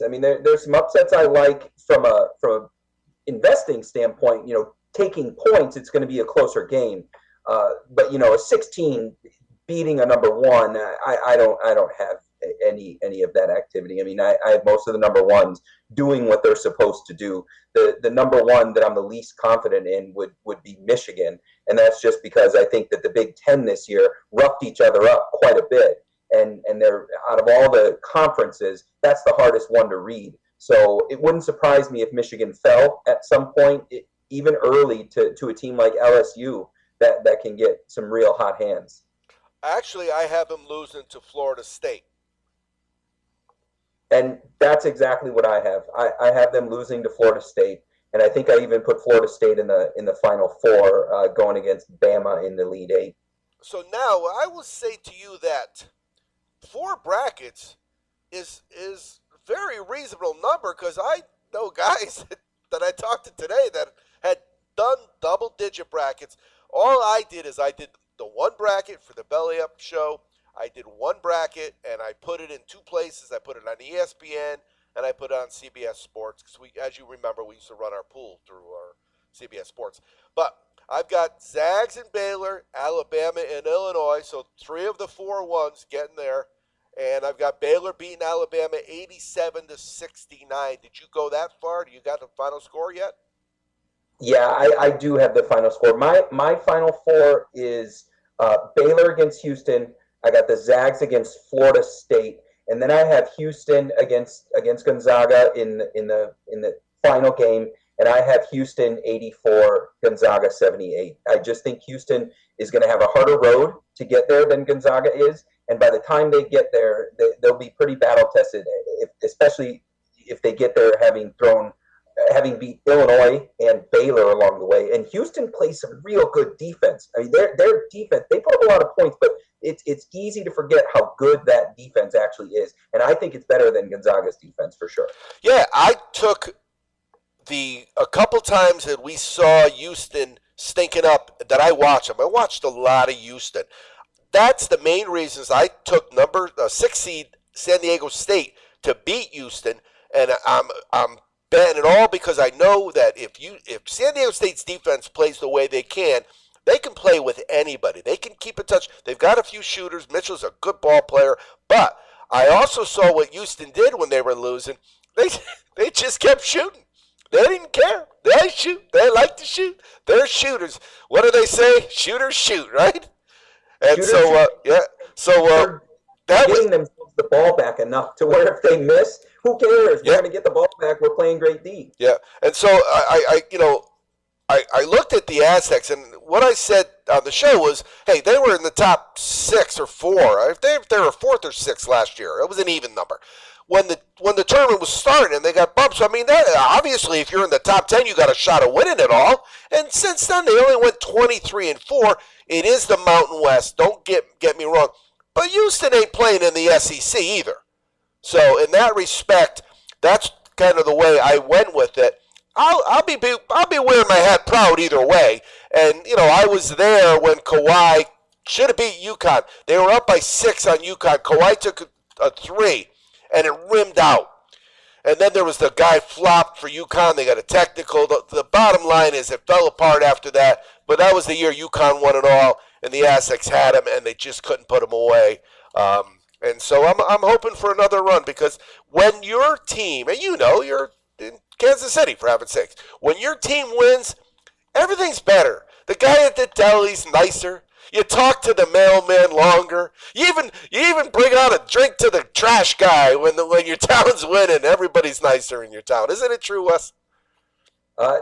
upsets. I mean, there's some upsets I like from a investing standpoint. Taking points, it's going to be a closer game. But a 16 beating a number one, I don't have any of that activity. I mean, I have most of the number ones doing what they're supposed to do. The number one that I'm the least confident in would be Michigan, and that's just because I think that the Big Ten this year roughed each other up quite a bit, and they're out of all the conferences, that's the hardest one to read. So it wouldn't surprise me if Michigan fell at some point, even early to a team like LSU that can get some real hot hands. Actually, I have them losing to Florida State. And that's exactly what I have. I have them losing to Florida State, and I think I even put Florida State in the Final Four, going against Bama in the Elite Eight. So now I will say to you that 4 brackets is very reasonable number, because I know guys that I talked to today that had done double-digit brackets. All I did is I did the one bracket for the Belly Up show. I did one bracket, and I put it in 2 places. I put it on ESPN, and I put it on CBS Sports, because as you remember, we used to run our pool through our CBS Sports. But I've got Zags and Baylor, Alabama and Illinois, so 3 of the 4 ones getting there. And I've got Baylor beating Alabama 87-69. Did you go that far? Do you got the final score yet? Yeah, I do have the final score. My Final Four is Baylor against Houston. I got the Zags against Florida State, and then I have Houston against Gonzaga in the final game, and I have Houston 84, Gonzaga 78. I just think Houston is going to have a harder road to get there than Gonzaga is, and by the time they get there, they'll be pretty battle tested, especially if they get there having beat Illinois and Baylor along the way. And Houston plays some real good defense. I mean, their defense, they put up a lot of points, but it's easy to forget how good that defense actually is. And I think it's better than Gonzaga's defense for sure. Yeah, I took a couple times that we saw Houston stinking up that I watched them. I watched a lot of Houston. That's the main reasons I took number 6 seed San Diego State to beat Houston. And I'm betting it all because I know that if San Diego State's defense plays the way they can play with anybody. They can keep in touch. They've got a few shooters. Mitchell's a good ball player. But I also saw what Houston did when they were losing. They just kept shooting. They didn't care. They shoot. They like to shoot. They're shooters. What do they say? Shooters shoot, right? And Shooters so, yeah. So that was getting themselves the ball back enough to where if they miss, who cares? We're going to get the ball back. We're playing great D. Yeah. And so I looked at the Aztecs, and what I said on the show was, hey, they were in the top 6 or 4. If they were 4th or 6th last year, it was an even number. When the tournament was starting and they got bumped, so I mean, obviously, if you're in the top 10, you got a shot of winning it all. And since then, they only went 23-4. It is the Mountain West. Don't get me wrong, but Houston ain't playing in the SEC either. So in that respect, that's kind of the way I went with it. I'll be wearing my hat proud either way. And I was there when Kawhi should have beat UConn. They were up by 6 on UConn. Kawhi took a 3, and it rimmed out. And then there was the guy flopped for UConn. They got a technical. The bottom line is it fell apart after that. But that was the year UConn won it all, and the Aztecs had him, and they just couldn't put him away. And so I'm hoping for another run, because when your team, and you're in Kansas City, for heaven's sakes, when your team wins, everything's better. The guy at the deli's nicer. You talk to the mailman longer. You even bring out a drink to the trash guy when your town's winning. Everybody's nicer in your town. Isn't it true, Wes?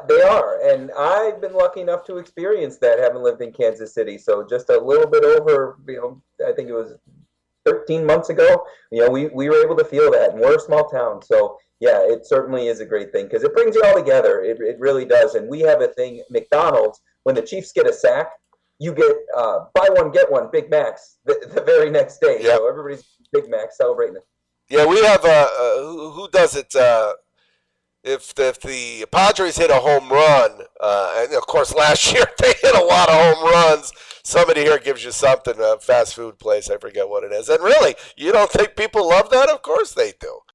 They are, and I've been lucky enough to experience that, having lived in Kansas City. So just a little bit over, I think it was 13 months ago, we were able to feel that, and we're a small town. So yeah, it certainly is a great thing because it brings you all together. It really does. And we have a thing, McDonald's, when the Chiefs get a sack, you get buy one, get one, Big Macs the very next day. Yep. So everybody's Big Mac celebrating it. Yeah, we have, who does it? If the Padres hit a home run, and of course last year they hit a lot of home runs, somebody here gives you something, a fast food place, I forget what it is. And really, you don't think people love that? Of course they do.